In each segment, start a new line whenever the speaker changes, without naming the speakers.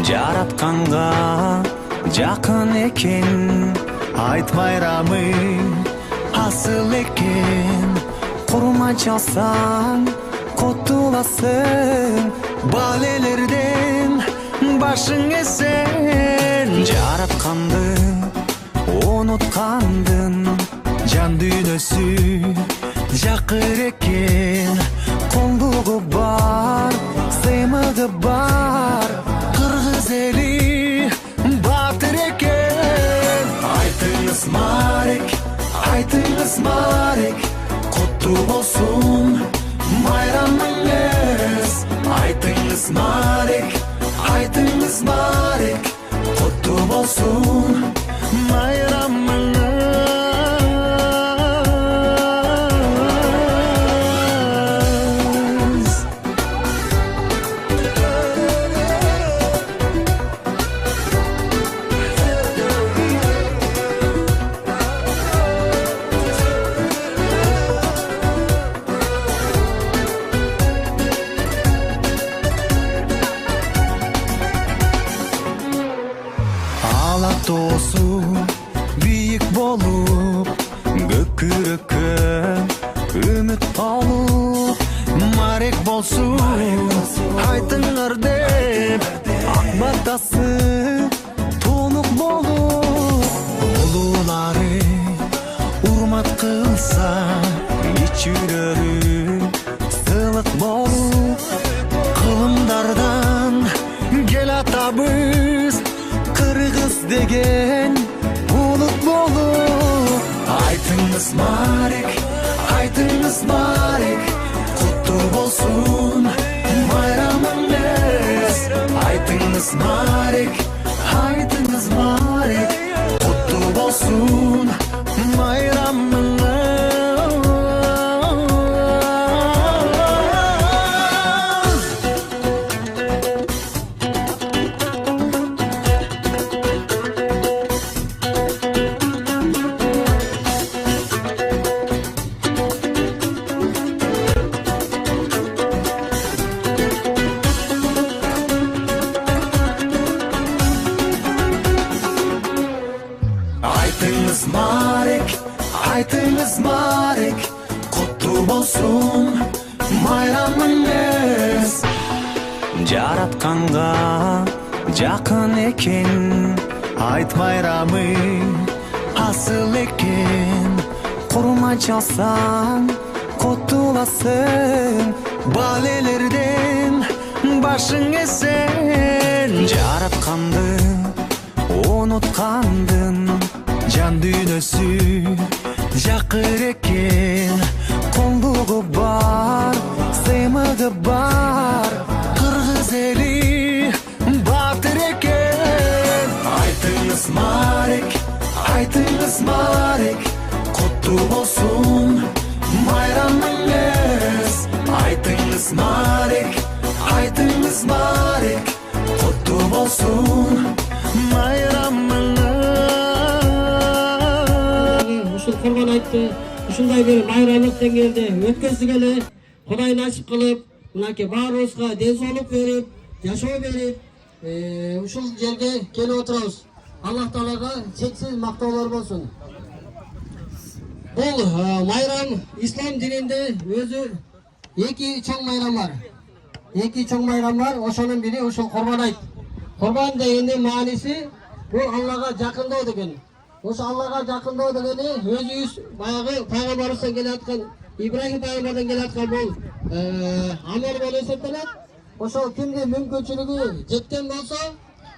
жаратканга жакын экен, айт майрамы асыл экен. Курма чалсаң котуласың, балелерден башың эсен. Жаратканды унуткандын жан дүйнөсү жакыр экен. Коңдугу бар, сыймыгы бар, кыргыз эли батыр экен. Айтыңыз Марек, айтыңыз Марек, куттуу болсун майрамыңыз. Айтыңыз Марек, айтыңыз Марек, куттуу болсун майрамыңыз. Тоосу бийик болуп, көкүрөккө үмүт алып, Марек болсун айтыңар деп, ак батасы тонук болуп. Улуулары урмат кылса, ичүлөрү сылык болуп, кылымдардан кел атабыз кыргыз деген улут болуп. Айтыңыз Марек, айтыңыз Марек, куттуу болсун майрамыңыз. Айтыңыз Марек, айтыңыз Марек, куттуу болсун майрамыңыз. Айтыңыз Марек, айтыңыз Марек, куттуу болсун майрамыңыз. Жаратканга жакын экен, айт майрамы асыл экен. Курма чалсаң котуласың, балелерден башың эсен. Жаратканды унуткандын жан дүйнөсү жакыр экен. Коңдугу бар, сыймыгы бар, кыргыз эли батыр экен. Айтыңыз Марек, айтыңыз Марек, куттуу болсун майрамыңыз. Айтыңыз Марек, айтыңыз Марек, куттуу болсун майрамыңыз.
Ушул Курман айтты, ушундай бир майрамдык деңгээлде өткөзгүлө Кудай насип кылып, мынакей баарыбызга ден соолук берип, жашоо берип, ушул жерге келип отурабыз. Аллах Таалага чексиз мактоолор болсун. Бул майрам ислам дининде өзү эки чоң майрам бар. Эки чоң майрам бар, ошонун бири ушул Курман айт. Курман дегендин мааниси бул Аллага жакындоо деген. Ошо Аллага жакындоо дегени өзүбүз баягы пайгамбарыбыздан келе аткан, Ибрахим пайгамбардан келе аткан бул амал болуп эсептелет. Ошол кимдин мүмкүнчүлүгү жеткен болсо,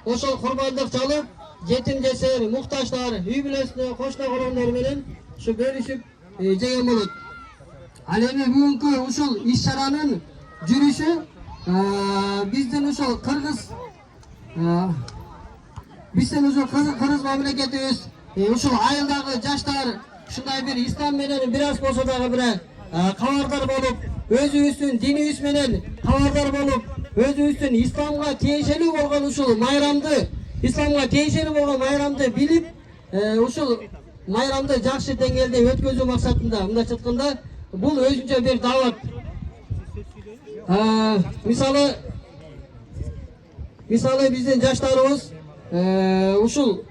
ошол курмандык чалып, жетим жесир, муктаждар, үй бүлөсүнө, кошуна коромдор менен ушу бөлүшүп жеген болот. Ал эми бүгүнкү ушул иш-чаранын жүрүшү биздин ушул кыргыз мамлекетибиз ушул айылдагы жаштар ушундай бир ислам менен бир аз болсо дагы бир кабардар болуп, өзүбүздүн динибиз менен кабардар болуп, өзүбүздүн исламга тиешелүү болгон ушул майрамды, исламга тиешелүү болгон майрамды билип, ушул майрамды жакшы деңгээлде өткөзүү максатында, мындайча айтканда, бул өзүнчө бир дават. Мисалы мисалы биздин жаштарыбыз ушул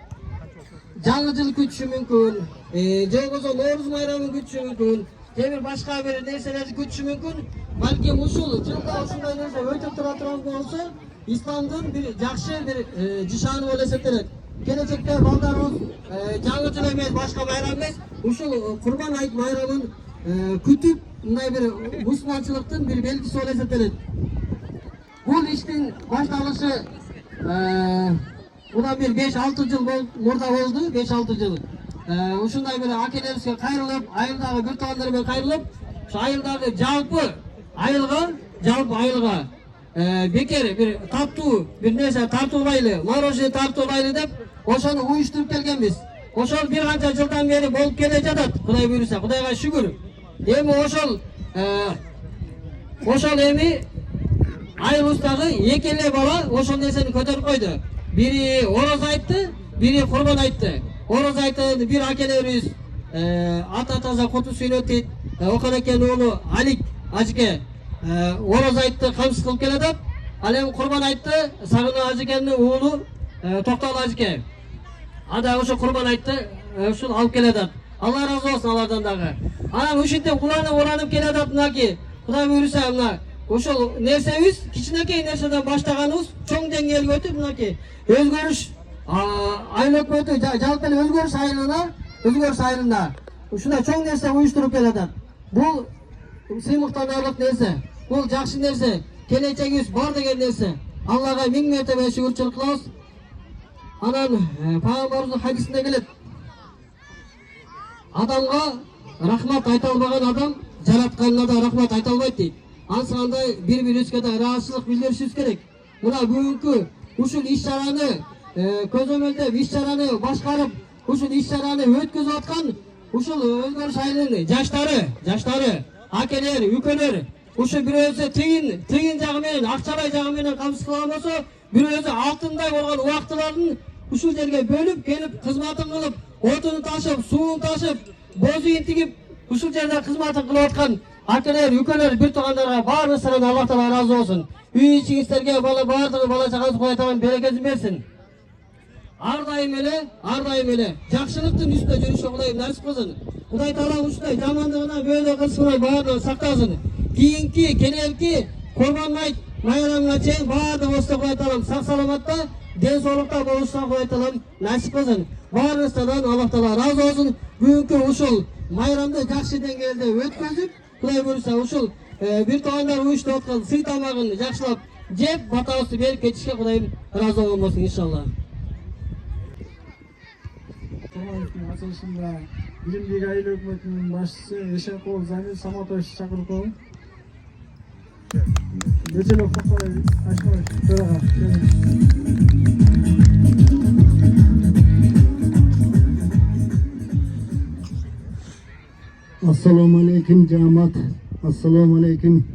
жаңы жыл күтүшү мүмкүн, же болбосо Нооруз майрамын күтүшү мүмкүн, же бир башка бир нерселерди күтүшү мүмкүн. Балким ушул жылда ушундай нерсе өтүп тура турган болсо, исламдын бир жакшы бир жишаны болуп эсептелет. Келечекте балдарыбыз жаңы жыл эмес, башка майрам эмес, ушул Курбан айт майрамын күтүп, мындай бир мусулманчылыктын бир белгиси болуп эсептелет. Бул иштин башталышы мындан бир 5-6 жыл мурда болду, 5-6 жыл. Ушундай бир акелерибизге кайрылып, айылдагы бир туугандар менен кайрылып, ошо айылдагы жалпы айылга бекер бир тартуу бир нерсе тартуулайлы, мороженое тартуулайлы деп ошону уюштуруп келгенбиз. Ошол бир канча жылдан бери болуп келе жатат, Кудай буйруса, Кудайга шүгүр. Эми ошол эми айылыбыздагы эки эле бала ошол нерсени көтөрүп койду. Бири ороз айтты, бири Курбан айтты. Ороз айтты бир акелерибиз ата таза куту сүйлөт дейт. Окон экенин уулу Алик ажыке ороз айтты камсыз кылып келатат. Ал эми Курбан айтты Сагына ажыкенин уулу Токтол ажыке. Ада ошо Курбан айтты ушул алып келатат. Алла разы болсун алардан дагы. Анан ушинтип уланып келатат мынаки. Кудай буйруса мына ошол нерсебиз кичинекей нерседен баштаганыбыз чоң деңгээлге өтүп мынакей өзгөрүш айыл өкмөтү жалпы эле өзгөрүш айылында ушундай чоң нерсе уюштуруп келатат. Бул сыймыктанарлык нерсе, бул жакшы нерсе, келечегибиз бар деген нерсе. Аллага миң мертебе шүгүрчүлүк кылабыз. Анан пайгамбарыбыздын хадисинде келет: адамга рахмат айта албаган адам жаратканына да рахмат айта албайт дейт. Ансыгандай бири-бирибизге да ыраазычылык билдиришибиз керек. Мына бүгүнкү ушул иш-чараны көзөмөлдөп, иш-чараны башкарып, ушул иш-чараны өткөзүп аткан ушул өзгөрүш айылынын жаштары, акелер, үкөлөр, ушу бирөөсү тыйын жагы менен, акчалай жагы менен камсыз кылган болсо, бирөөсү алтындай болгон убактыларын ушул жерге бөлүп келип, кызматын кылып, отун ташып, суун ташып, бозу интигип, ушул жерде кызматын кылып аткан акелер, үкөлөр, бир туугандарга баарыңыздан Аллах Таала разы болсун. Үй ичиңиздерге баардыгы бала чагаңыз Кудай Таалам берекесин берсин. Ар дайым эле жакшылыктын үстүндө жүрүшкө Кудай насип кылсын. Кудай Таала ушундай жамандыгынан бөлө кылсын, баардыгын сактасын. Кийинки келелки Курбан айт майрамына чейин баардыгыбызды Кудай Таалам сак саламатта, ден соолукта болушуна Кудай Таалам насип кылсын. Баарыңыздан Аллах Таала разы болсун. Бүгүнкү ушул майрамды жакшы деңгээлде өткөзүп, Кудай буйруса ушул бир туугандар уюштуруп аткан сый тамагын жакшылап жеп, батабызды берип кетишке Кудайым разы болгон болсун иншалла.
Açılışında Bilimlik Aile Hükümeti'nin başçısı Eşenkoğlu Zamir Samatoş çakırıp olun. Geçelim Faksaray Aşkavaş Töreğe.
Assalamu alaikum cemaat. Assalamu alaikum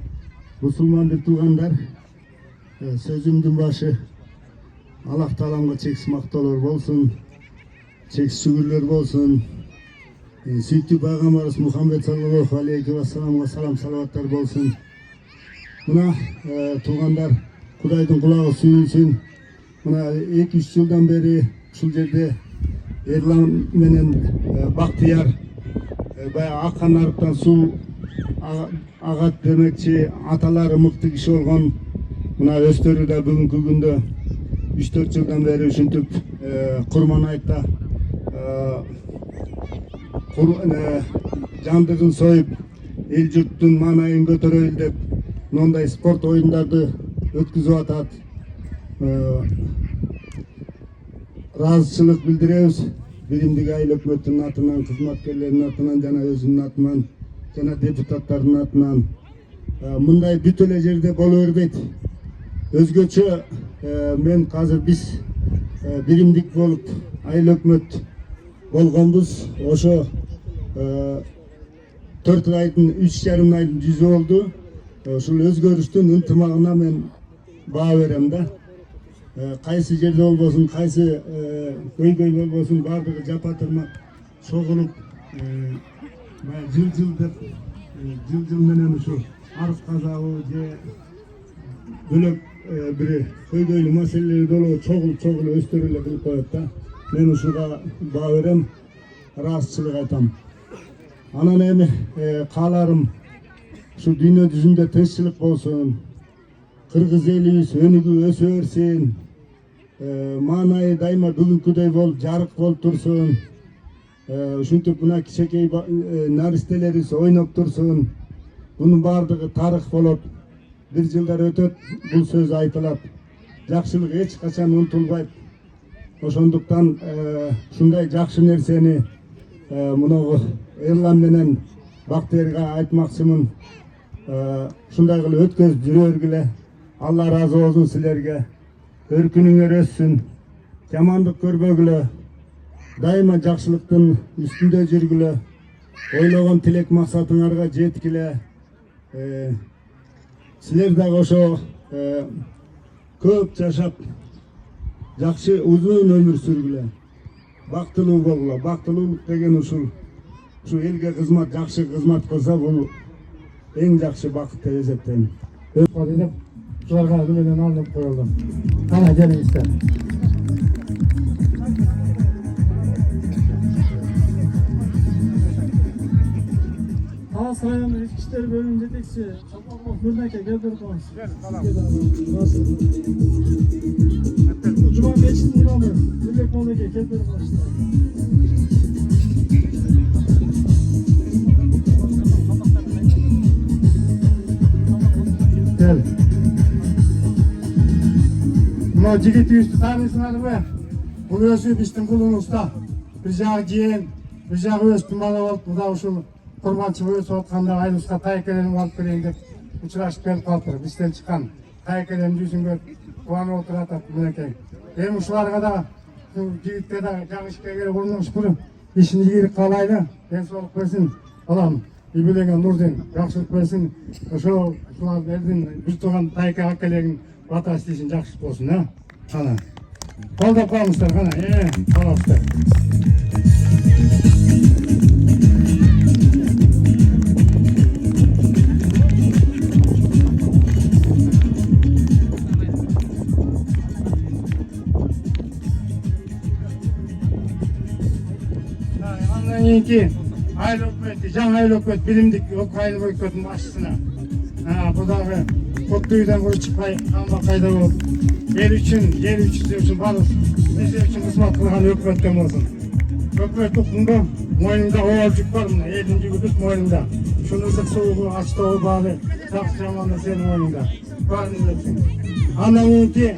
Müslüman tuğanlar. Sözümdün başı Allah Taala'ga çeksiz maktalar bolsun. Çeksiz şükürler bolsun. Süйтü Peygamberimiz Muhammed sallallahu aleyhi ve sellem'e salam salavatlar bolsun. Buna tuğanlar Kuday'dın kulağı suyulsun. Buna 2-3 yıldan beri şu yerde Erlan menen Baktiyar bayağı akkan arıktan su agat demekçi ataları mıktı kişi olgan buna östörü de bugünkü günde 3-4 yıldan beri üşüntüp Kurban aytta jandыгын soyup el jurttun manayын көтөрөйүl dep мындай спорт оюндарды өткүзүп атат. Ыраазычылык билдиребиз. Биримдик айыл өкмөтүнүн атынан, кызматкерлердин атынан жана өзүмдүн атынан жана депутаттардын атынан мындай бүт эле жерде боло бербейт. Өзгөчө мен азыр биз биримдик болуп айыл өкмөт болгонбуз. Ошо 4 айдын 3,5 айдын жүзү болду. Ушул өзгөрүштүн ынтымагына мен баа берем да. Кайсы жерде болбосун, кайсы көйгөй болбосун, баардыгы жапа-тырмак чогулуп жыл деп жыл менен ушу арыз казабы же бөлөк bir көйдөйлүү маселелери долу чогул өстөрүлө кылып коет да. Мен ушуга баа берем, ыраазычылык айтам. Анан эми кааларым ушу дүйнө жүзүндө тынччылык болсун, кыргыз элибиз өнүгүп өсө берсин, маанайы дайыма бүгүнкүдөй болуп жарык болуп турсун, ушинтип мына кичинекей наристелерибиз ойноп турсун. Bunun бардыгы тарых болот. Бир жылдар өтөт, бул сөз айтылат. Жакшылык эч качан унутулбайт. Ошондуктан ушундай жакшы нерсени мунагу Эрлан менен Бактыерге айтмакчымын. Ушундай кылып өткөзүп жүрө бергиле. Алла ыраазы болсун силерге. Өркүнүңөр өссүн. Жамандык көрбөгүлө. Дайыма жакшылыктын үстүндө жүргүлө. Ойлогон тилек максатыңарга жеткиле. Силер дагы ошо көп жашап, жакшы узун өмүр сүргүлө. Бактылуу болгула. Бактылуулук деген ушул элге кызмат, жакшы кызмат кылса бул эң жакшы бакыт деп эсептейм.
Деп ушуларга немеден алынып коюлду. Кана келиңиздер. Талас району ички иштер бөлүмүнүн жетекчиси Чапаков Мырнаке келдирдиңиз. Жума мечитинин имамы Нурбек Молдеке келдирдиңиз. Gel. Mына жигитибизди тааныйсыңарбы? Бул өзү биздин кулубузда. Бир жагы жыйын, бир жагы өстүн бала болуп, мына ушул курманчы өсүп атканда айыбызга тайкеленип алып келейин деп учурашып келип калыптыр. Бизден чыккан тайкелен жүзүнгө кубанып отуруп атат мынакей. Эми ушуларга да жигитке да жак ишке керек урунуш кылып, ишин ийгилик каалайлы, ден соолук берсин. Балам, үй бүлөгө нурдун, жакшылык берсин. Ошо ушулар элдин бир тууган тайке акелерин бата иштесин жакшы болсун, а? Кана. Колдоп коюңуздар, кана. Калабыздар. Андан кийинки айыл өкмөтү, жаңы айыл өкмөт, билимдик айыл өкмөтүнүн башчысына. Бул дагы Коттуйдан куруп чыкпай, камбакайда болуп, эл үчүн баары биз үчүн кызмат кылган өкмөттөн болсун. Өкмөт укмунда мойнунда оор жүк бар, мына элдин жүгү бүт мойнунда. Шунуздук суугу, ачтоого баары, жакшы жаманы сенин мойнуңда. Баарын билесиң. Андан кийинки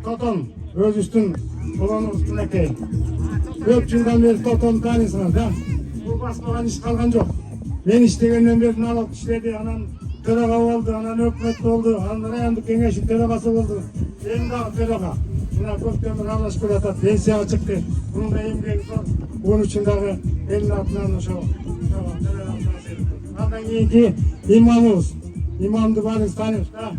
Тотон өзүбүздүн уланыбыз мынакей. Көп жылдан бeri Тотонду тааныйсыңар да. Бул баспаган иш калган жок. Мен иштегенден бери налог иштеди, анан төрага болду, анан өкмөт болду, анан райондук кеңештин төрагасы болду. Эми дагы төрага. Мына көптөн бери аралашып келатат, пенсияга чыкты. Мунун да эмгеги зор. Бунун үчүн дагы элдин атынан ошо андан кийинки имамыбыз. Имамды баарыңыз тааныйсыз да.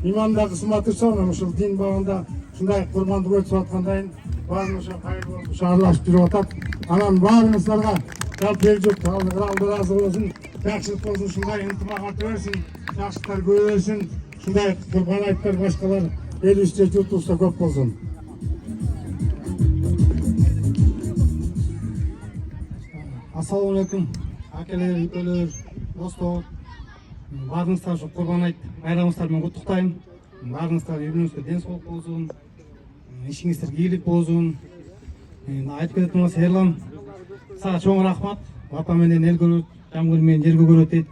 Имам да кызматы чоң, ушул дин багында ушундай курмандык өтүп аткандайын баарын ошо кайрылып болуп ошо аралашып жүрүп атат. Анан баарыңыздарга жалпы эл жұрт алды разы болсын, жакшылык болсун, ушундай ынтымак арта берсин, жакшылыктар көбөйө берсин, ушундай курбан айттар башкалар элибизде журтубузда көп болсун. Ассалому алейкум, акелер, үлкөлөр, достор. Баарыңыздар ушу курбан айт майрамыңыздар менен куттуктайм. Баарыңыздар үй-бүлөңүзгө ден соолук болсун, ишиңиздер ийгилик болсун. Айтып кететін болса, Ерлан, сага чоң рахмат. Бата менен эл көрөт, жам көрмөйүн жерге көрөт дейт.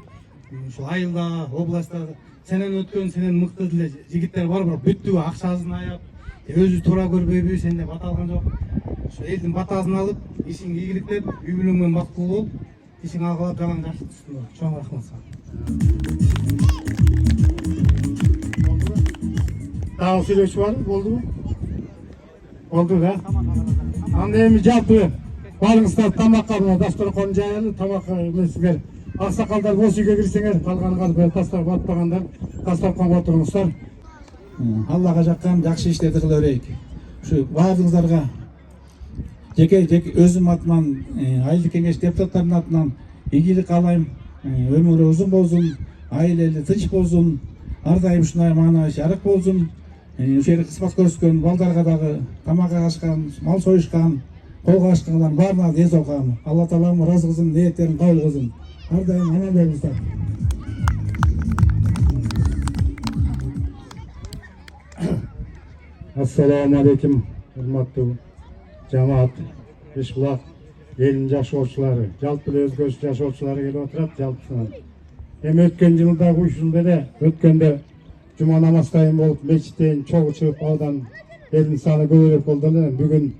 Ушул айылда, областта сенен өткөн, сенен мыкты деле жигиттер бар, бирок бүттүгү акчасын аяп, өзү туура көрбөйбү, сенде бата алган жок. Ошо элдин батасын алып, ишиң ийгиликтеп, үй бүлөң менен бактылуу болуп, ишиң алгылап жалаң жакшы түштү. Чоң рахмат сага. Дагы сүйлөчү бар, болдубу? Болду да. Анда эми жалпы баарыңыздар тамакка дасторкон жайылып, тамакка эмесиңер. Аксакалдар бош үйгө кирсеңер, калганы калып тастап батпагандар дасторконго отуруңуздар.
Аллага жаккан жакшы иштерди кыла берейик. Ушу баарыңыздарга жеке өзүм атынан, айылдык кеңеш депутаттарынын атынан ийгилик каалайм. Өмүрү узун болсун, айыл эли тынч болсун, ар дайым ушундай маанай жарык болсун. ошол жерде кызмат көрсөткөн балдарга дагы тамак ашкан, мал союшкан, колго ашканлардын баарына ден соолук. Алла таалам ыраазы кылсын, ниеттерин кабыл кылсын. Ар дайым аман болуңуздар.
Assalamu alaikum, hurmatly jamoat, Beshbuloq elining жашоочулары, жалпы өзгөчө жашоочулары келип отурат, жалпысынан. Эми өткөн жылдагы 3 жылда эле өткөндө жума намазтайын болуп, мечиттен чогуу чыгып алган элдин саны көбүрөөк болду эле. Бүгүн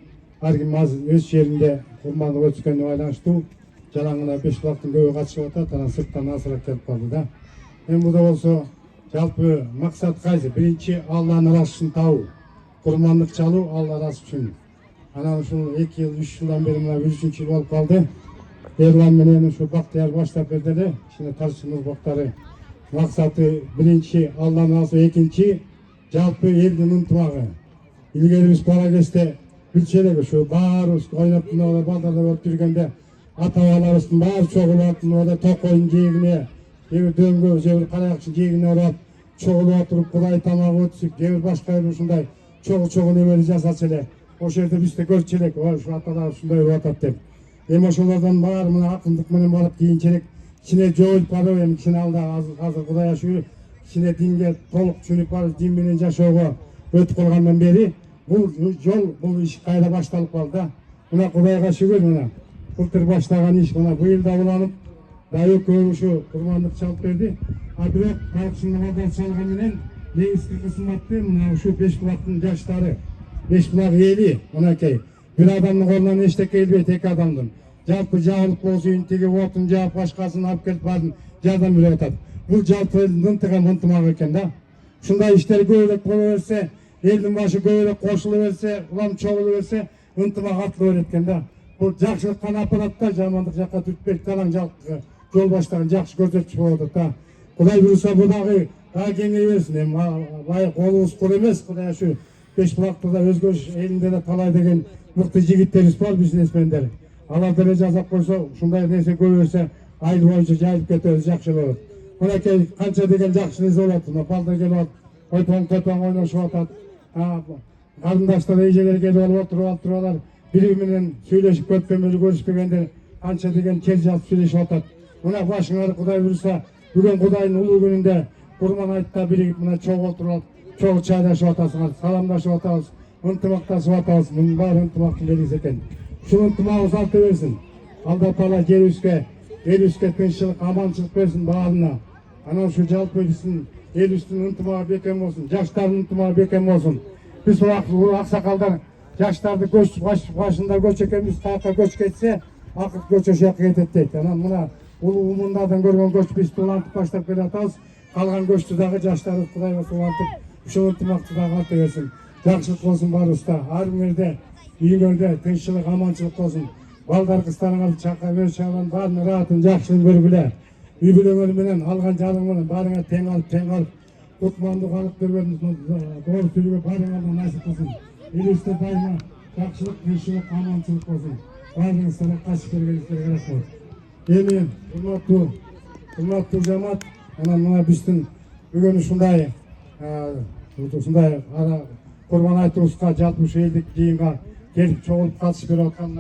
ар ким өз жеринде курмандык өткөнүнө байланыштуу жалаңына Бешбулактын көбү катышып атат, анан сырттан асырап келип калды да. Эми буда болсо жалпы максат кайсы? Биринчи Алланын ыраазысын табуу, курмандык чалуу Алла ыраазы үчүн. Анан ушул 2 жыл, 3 жылдан бери мына 3-жыл болуп калды. Эрлан менен ушу Бактыяр баштап берди эле. Кичине тарчын урбактары. Максаты биринчи Алланын ыраазы, экинчи жалпы элдин ынтымагы. Илгери биз бара кезде билчү элек ушу баарыбыз ойноп мына балдарда болуп жүргөндө ата-бабаларыбыздын баары чогулуп мына токойдун жээгине, же бир дөңгө, же бир каракчы жээгине барып чогулуп отуруп Кудай тамагы өтүп, же бир башка бир ушундай чогуу немени жасачу эле. Ошол жерде биз да көрчү элек, ушу аталар ушундай болуп атат деп. Эми ошолордон баары мына акындык менен барып кийинчерээк кичине жоюлуп барып, эми кичине алда азыр Кудайга шүгүр кичине динге толук түшүнүп барып, дин менен жашоого өтүп калгандан бери бул жол, бул иш кайра башталып калды да. Мына Кудайга шүгүр, мына былтыр баштаган иш мына быйыл да уланып, экөө ушу курмандык чалып берди. А бирок калкчылык абдан салган менен негизги кызматты мына ушу Бешбулактын жаштары, Бешбулак эли, мынакей бир адамдын колунан эчтеке келбейт, 2 адамдын. Жалпы жабылып болсун, тиги отун жаап, башкасын алып келип баарын жардам берип атат. Бул жалпы элдин ынтымагы экен да. Ушундай иштер көбүрөөк боло берсе, элдин башы көбүрөөк кошуло берсе, улам чогуло берсе, ынтымак артыла берет экен да. Бул жакшылыкка апарат да, жамандык жакка түтпөйт. Талаң жалпы жол баштаган жакшы көрсөтчү болот да. Кудай буюрса бу дагы кеңейе берсин. Эми бай колубуз кур эмес, Кудай ушу Бешбулакта да өзгө элинде да талай деген мыкты жигиттерибиз бар, бизнесмендер. Алар деле жасап койсо, ушундай нерсе көбөйсө, айыл боюнча жайылып кетебиз, жакшы болот. Мынакей канча деген жакшы нерсе болот. Мына балдар келип атат, тойтоң ойношуп атат. Карындаштар, эжелер келип алып отуруп алар, бири менен сүйлөшүп көткөн эле көрүшпөгөндөр канча деген кел жазып сүйлөшүп атат. Мына башыңар Кудай буюрса, бүгүн Кудайдын улуу күнүндө курман айтта биригип мына чогуу отуруп, чогуу чайлашып атасыңар, саламдашып атабыз, ынтымакташып атабыз. Мунун баары ынтымактын белгиси экен. Ушул ынтымагыбыз арта берсин. Алла Таала жерибизге, элибизге тынччылык, аманчылык берсин баарына. Анан ушу жалпы биздин элибиздин ынтымагы бекем болсун, жаштардын ынтымагы бекем болсун. Биз аксакалдар жаштарды башында көч экенбиз, каяка көч кетсе, акыркы көч ошол жака кетет дейт. Анан мына улуу мундардан көргөн көч бизди улантып баштап келе атабыз. Калган көчтү дагы жаштарды Кудай улантып, ушул ынтымакты дагы арта берсин. Жакшылык болсун баарыбызда. Ар бириңерде үйлөрдө тынччылык, аманчылык болсун. Балдар, кыздарыңарды чакырып, баарынын ыраатын, жакшылыгын көргүлө. Үй бүлөңөр менен алган жалың менен баарыңар тең алып, кутмандык алып көргөнүңүз доор сүйлөгө баарыңарга насип болсун. Элибизде дайыма жакшылык, тынччылык, аманчылык болсун. Баарыңыздарга катышып келгениңизге рахмат. Эми урматтуу жамаат, анан мына биздин бүгүн ушундай курман айтуубузга, жалпы ушу элдик жыйынга келип чогулуп катышып берип аткан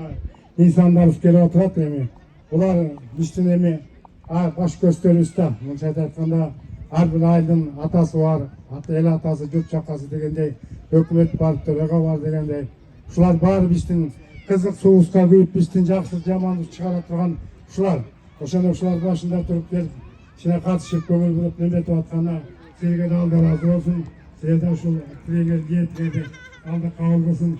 инсандарыбыз келип отурат. Эми булар биздин эми баш көзтөрүбүз да. Мынча айтканда ар бир айылдын атасы бар, эл атасы, журт жакасы дегендей, өкмөт бар, төрага бар дегендей. Ушулар баары биздин кызык суубузга күйүп, биздин жакшы жаманды чыгара турган ушулар. Ошондо ушулар башында туруп келип, кичине катышып көңүл буруп неметип атканына силерге да Алла ыраазы болсун. Силер да ушул тилегиңерди алда кабыл кылсын.